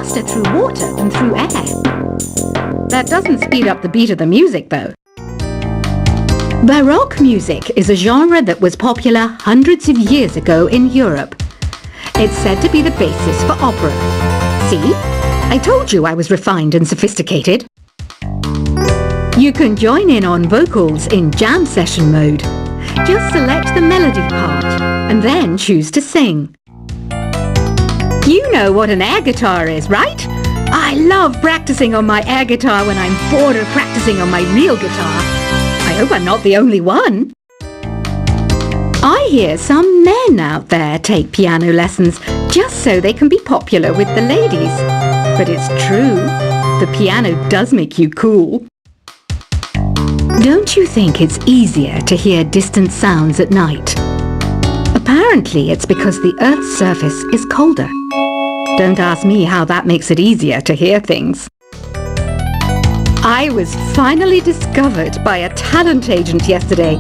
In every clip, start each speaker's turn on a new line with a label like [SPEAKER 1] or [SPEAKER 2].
[SPEAKER 1] faster through water than through air. That doesn't speed up the beat of the music, though. Baroque music is a genre that was popular hundreds of years ago in Europe. It's said to be the basis for opera. See? I told you I was refined and sophisticated. You can join in on vocals in jam session mode. Just select the melody part and then choose to sing. You know what an air guitar is, right? I love practicing on my air guitar when I'm bored of practicing on my real guitar. I hope I'm not the only one. I hear some men out there take piano lessons just so they can be popular with the ladies. But it's true, the piano does make you cool. Don't you think it's easier to hear distant sounds at night? Apparently it's because the Earth's surface is colder. Don't ask me how that makes it easier to hear things. I was finally discovered by a talent agent yesterday,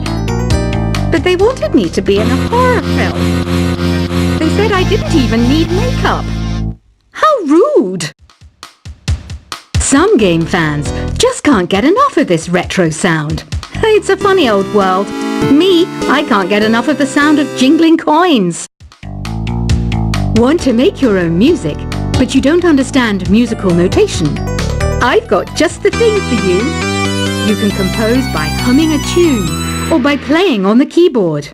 [SPEAKER 1] but they wanted me to be in a horror film. They said I didn't even need makeup. How rude! Some game fans just can't get enough of this retro sound. It's a funny old world. Me, I can't get enough of the sound of jingling coins. Want to make your own music, but you don't understand musical notation? I've got just the thing for you. You can compose by humming a tune or by playing on the keyboard.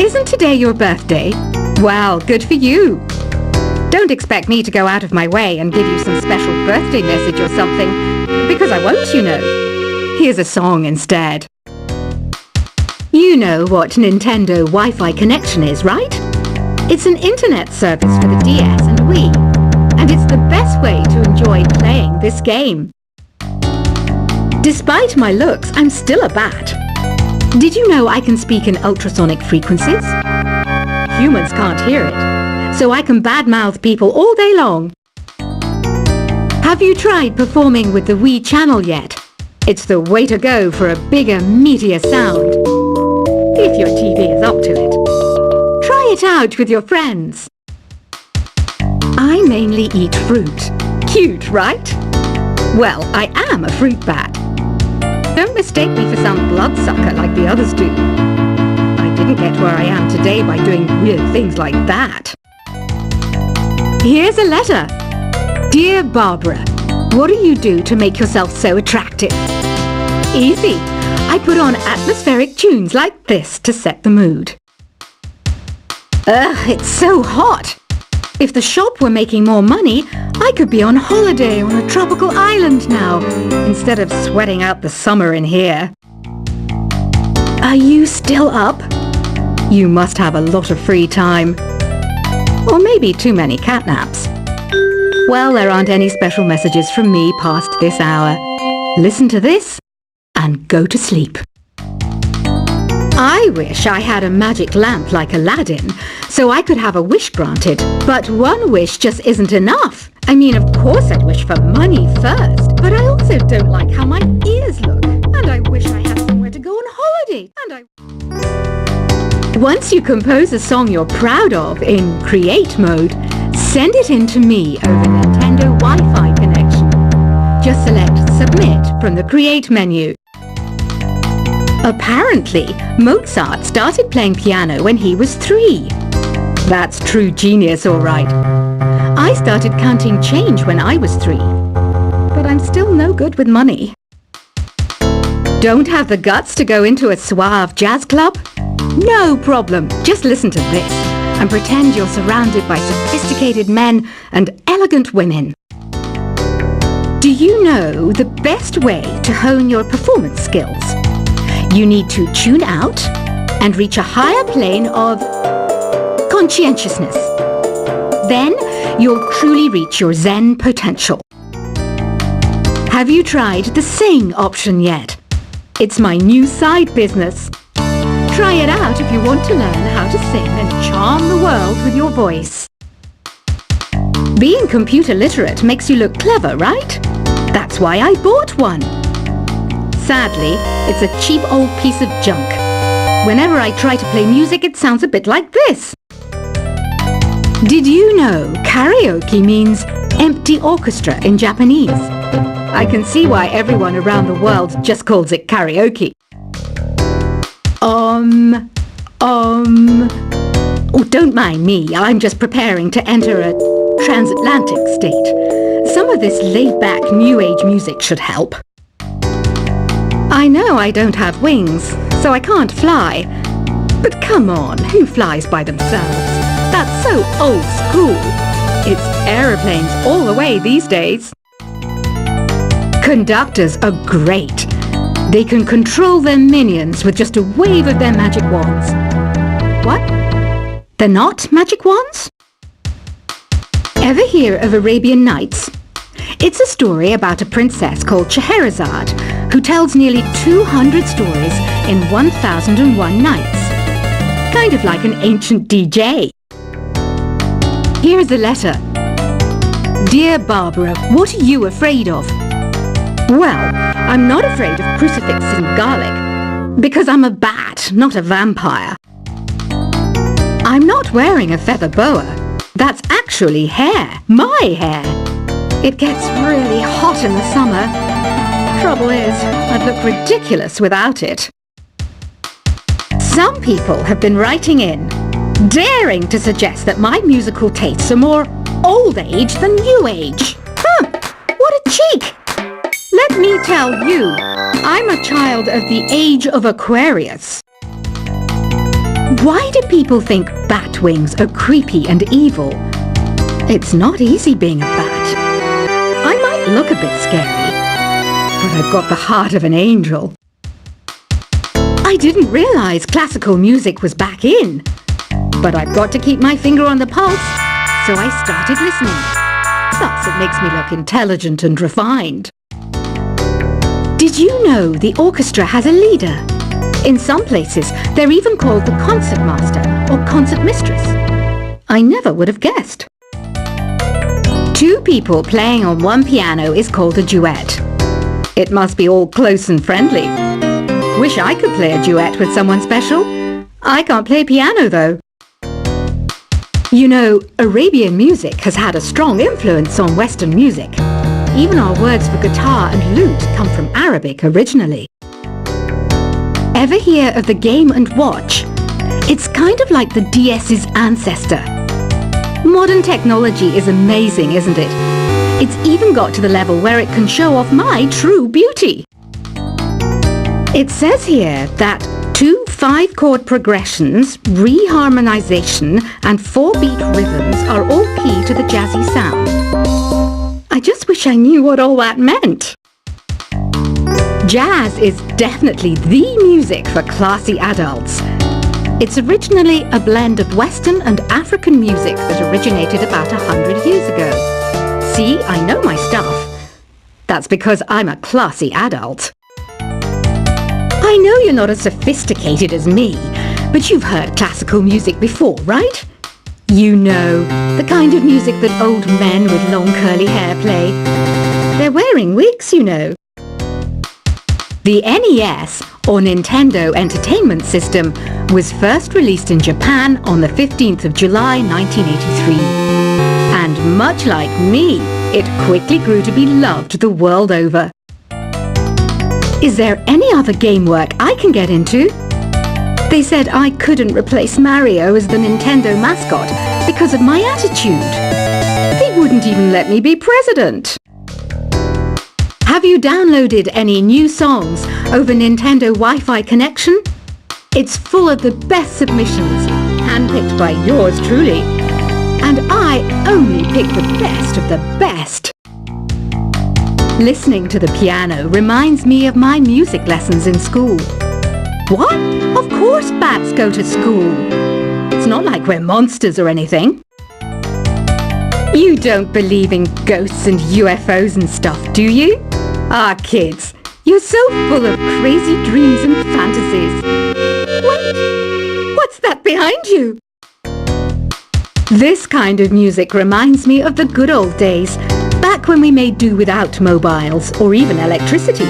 [SPEAKER 1] Isn't today your birthday? Well, good for you. Don't expect me to go out of my way and give you some special birthday message or something, because I won't, you know. Here's a song instead. You know what Nintendo Wi-Fi connection is, right? It's an internet service for the DS and Wii, and it's the best way to enjoy playing this game. Despite my looks, I'm still a bat. Did you know I can speak in ultrasonic frequencies? Humans can't hear it, so I can badmouth people all day long. Have you tried performing with the Wii channel yet? It's the way to go for a bigger, meatier sound. If your TV is up to it. Try it out with your friends. I mainly eat fruit. Cute, right? Well, I am a fruit bat. Don't mistake me for some bloodsucker like the others do. I didn't get where I am today by doing weird things like that. Here's a letter. Dear Barbara, what do you do to make yourself so attractive? Easy. I put on atmospheric tunes like this to set the mood. Ugh, it's so hot. If the shop were making more money, I could be on holiday on a tropical island now, instead of sweating out the summer in here. Are you still up? You must have a lot of free time. Or maybe too many catnaps. Well, there aren't any special messages from me past this hour. Listen to this and go to sleep. I wish I had a magic lamp like Aladdin, so I could have a wish granted. But one wish just isn't enough. I mean, of course I'd wish for money first, but I also don't like how my ears look. And I wish I had somewhere to go on holiday. Once you compose a song you're proud of in Create mode, send it in to me over Nintendo Wi-Fi connection. Just select Submit from the Create menu. Apparently, Mozart started playing piano when he was 3. That's true genius, all right. I started counting change when I was 3, but I'm still no good with money. Don't have the guts to go into a suave jazz club? No problem. Just listen to this and pretend you're surrounded by sophisticated men and elegant women. Do you know the best way to hone your performance skills? You need to tune out and reach a higher plane of conscientiousness. Then you'll truly reach your Zen potential. Have you tried the Sing option yet? It's my new side business. Try it out if you want to learn how to sing and charm the world with your voice. Being computer literate makes you look clever, right? That's why I bought one. Sadly, it's a cheap old piece of junk. Whenever I try to play music, it sounds a bit like this. Did you know karaoke means empty orchestra in Japanese? I can see why everyone around the world just calls it karaoke. Oh, don't mind me. I'm just preparing to enter a transatlantic state. Some of this laid-back New Age music should help. I know I don't have wings, so I can't fly. But come on, who flies by themselves? That's so old school. It's aeroplanes all the way these days. Conductors are great. They can control their minions with just a wave of their magic wands. What? They're not magic wands? Ever hear of Arabian Nights? It's a story about a princess called Scheherazade who tells nearly 200 stories in 1001 nights. Kind of like an ancient DJ. Here's a letter. Dear Barbara, what are you afraid of? Well, I'm not afraid of crucifix and garlic, because I'm a bat, not a vampire. I'm not wearing a feather boa. That's actually hair, my hair. It gets really hot in the summer. Trouble is, I'd look ridiculous without it. Some people have been writing in, daring to suggest that my musical tastes are more old age than new age. What a cheek! Let me tell you, I'm a child of the age of Aquarius. Why do people think bat wings are creepy and evil? It's not easy being a bat. I might look a bit scary, but I've got the heart of an angel. I didn't realize classical music was back in, but I've got to keep my finger on the pulse, so I started listening. Plus, it makes me look intelligent and refined. Did you know the orchestra has a leader? In some places, they're even called the concertmaster or concertmistress. I never would have guessed. Two people playing on one piano is called a duet. It must be all close and friendly. Wish I could play a duet with someone special. I can't play piano though. You know, Arabian music has had a strong influence on Western music. Even our words for guitar and lute come from Arabic originally. Ever hear of the Game & Watch? It's kind of like the DS's ancestor. Modern technology is amazing, isn't it? It's even got to the level where it can show off my true beauty. It says here that 2 5-chord progressions, reharmonization and 4-beat rhythms are all key to the jazzy sound. I just wish I knew what all that meant. Jazz is definitely the music for classy adults. It's originally a blend of Western and African music that originated about 100 years ago. See, I know my stuff. That's because I'm a classy adult. I know you're not as sophisticated as me, but you've heard classical music before, right? You know, the kind of music that old men with long curly hair play. They're wearing wigs, you know. The NES, or Nintendo Entertainment System, was first released in Japan on the 15th of July 1983. And much like me, it quickly grew to be loved the world over. Is there any other game work I can get into? They said I couldn't replace Mario as the Nintendo mascot because of my attitude. They wouldn't even let me be president. Have you downloaded any new songs over Nintendo Wi-Fi connection? It's full of the best submissions, handpicked by yours truly. And I only pick the best of the best. Listening to the piano reminds me of my music lessons in school. What? Of course bats go to school. It's not like we're monsters or anything. You don't believe in ghosts and UFOs and stuff, do you? Ah, kids, you're so full of crazy dreams and fantasies. Wait, what's that behind you? This kind of music reminds me of the good old days, back when we made do without mobiles or even electricity.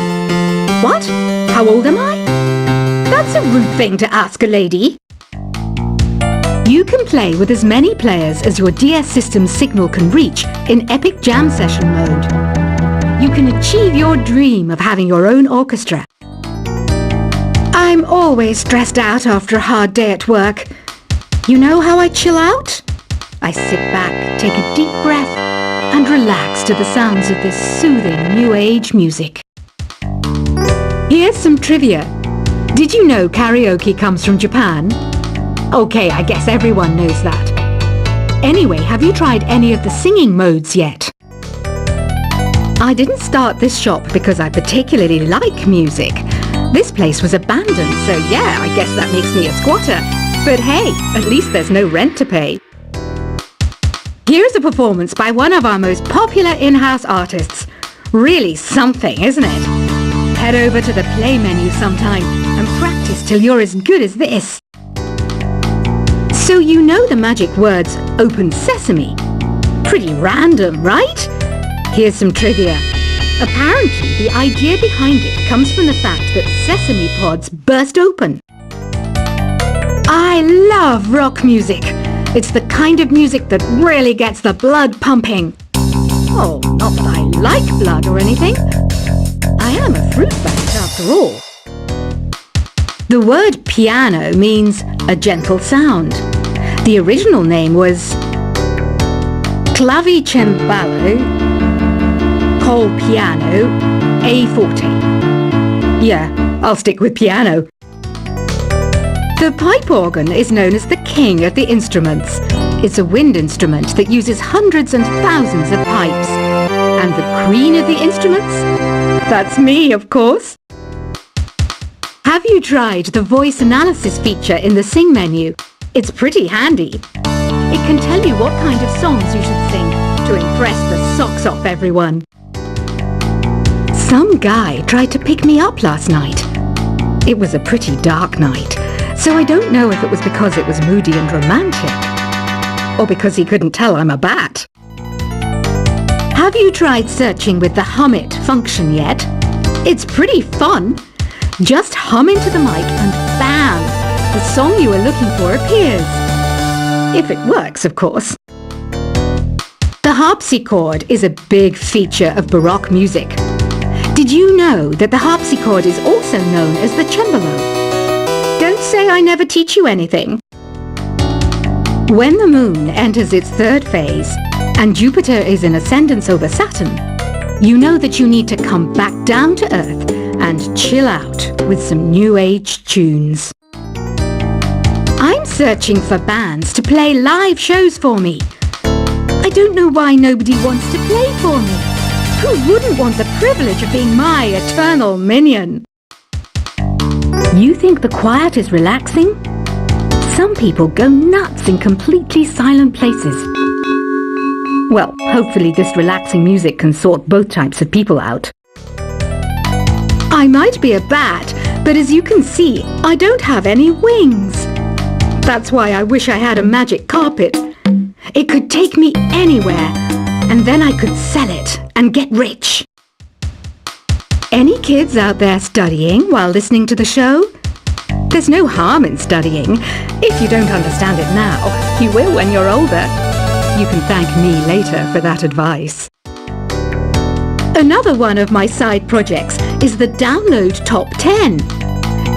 [SPEAKER 1] What? How old am I? That's a rude thing to ask a lady. You can play with as many players as your DS system's signal can reach in Epic Jam Session mode. You can achieve your dream of having your own orchestra. I'm always stressed out after a hard day at work. You know how I chill out? I sit back, take a deep breath, and relax to the sounds of this soothing new age music. Here's some trivia. Did you know karaoke comes from Japan? Okay, I guess everyone knows that. Anyway, have you tried any of the singing modes yet? I didn't start this shop because I particularly like music. This place was abandoned, so yeah, I guess that makes me a squatter. But hey, at least there's no rent to pay. Here's a performance by one of our most popular in-house artists. Really something, isn't it? Head over to the play menu sometime and practice till you're as good as this. So you know the magic words "Open Sesame"? Pretty random, right? Here's some trivia. Apparently, the idea behind it comes from the fact that sesame pods burst open. I love rock music. It's the kind of music that really gets the blood pumping. Oh, not that I like blood or anything. I am a fruit bat after all. The word piano means a gentle sound. The original name was clavicembalo col piano a forte. Yeah, I'll stick with piano. The pipe organ is known as the king of the instruments. It's a wind instrument that uses hundreds and thousands of pipes. And the queen of the instruments? That's me, of course. Have you tried the voice analysis feature in the Sing menu? It's pretty handy. It can tell you what kind of songs you should sing to impress the socks off everyone. Some guy tried to pick me up last night. It was a pretty dark night, so I don't know if it was because it was moody and romantic, or because he couldn't tell I'm a bat. Have you tried searching with the Hum It function yet? It's pretty fun. Just hum into the mic and bam! The song you are looking for appears. If it works, of course. The harpsichord is a big feature of Baroque music. Did you know that the harpsichord is also known as the cembalo? Don't say I never teach you anything. When the moon enters its third phase and Jupiter is in ascendance over Saturn, you know that you need to come back down to Earth and chill out with some new age tunes. I'm searching for bands to play live shows for me. I don't know why nobody wants to play for me. Who wouldn't want the privilege of being my eternal minion? You think the quiet is relaxing? Some people go nuts in completely silent places. Well, hopefully this relaxing music can sort both types of people out. I might be a bat, but as you can see, I don't have any wings. That's why I wish I had a magic carpet. It could take me anywhere, and then I could sell it and get rich. Any kids out there studying while listening to the show? There's no harm in studying. If you don't understand it now, you will when you're older. You can thank me later for that advice. Another one of my side projects is the Download Top 10.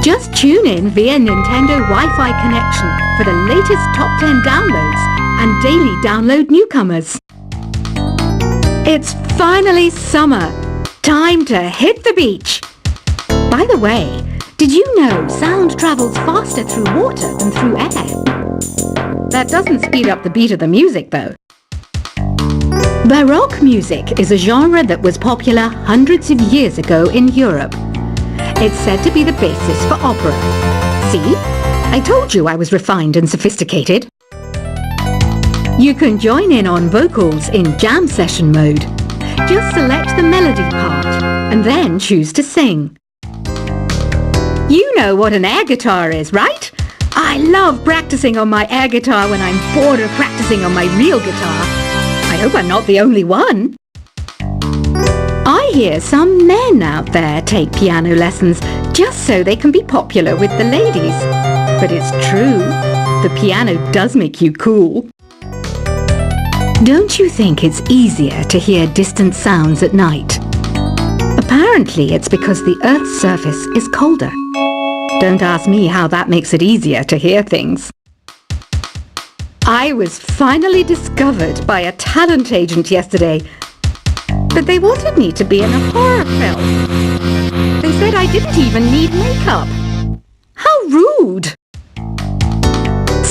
[SPEAKER 1] Just tune in via Nintendo Wi-Fi connection for the latest Top 10 downloads and daily download newcomers. It's finally summer. Time to hit the beach. By the way, did you know sound travels faster through water than through air? That doesn't speed up the beat of the music, though. Baroque music is a genre that was popular hundreds of years ago in Europe. It's said to be the basis for opera. See? I told you I was refined and sophisticated. You can join in on vocals in jam session mode. Just select the melody part and then choose to sing. You know what an air guitar is, right? I love practicing on my air guitar when I'm bored of practicing on my real guitar. I hope I'm not the only one. I hear some men out there take piano lessons just so they can be popular with the ladies. But it's true. the piano does make you cool. Don't you think it's easier to hear distant sounds at night? Apparently it's because the Earth's surface is colder. Don't ask me how that makes it easier to hear things. I was finally discovered by a talent agent yesterday, but they wanted me to be in a horror film. They said I didn't even need makeup. How rude!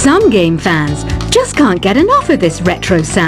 [SPEAKER 1] Some game fans just can't get enough of this retro sound.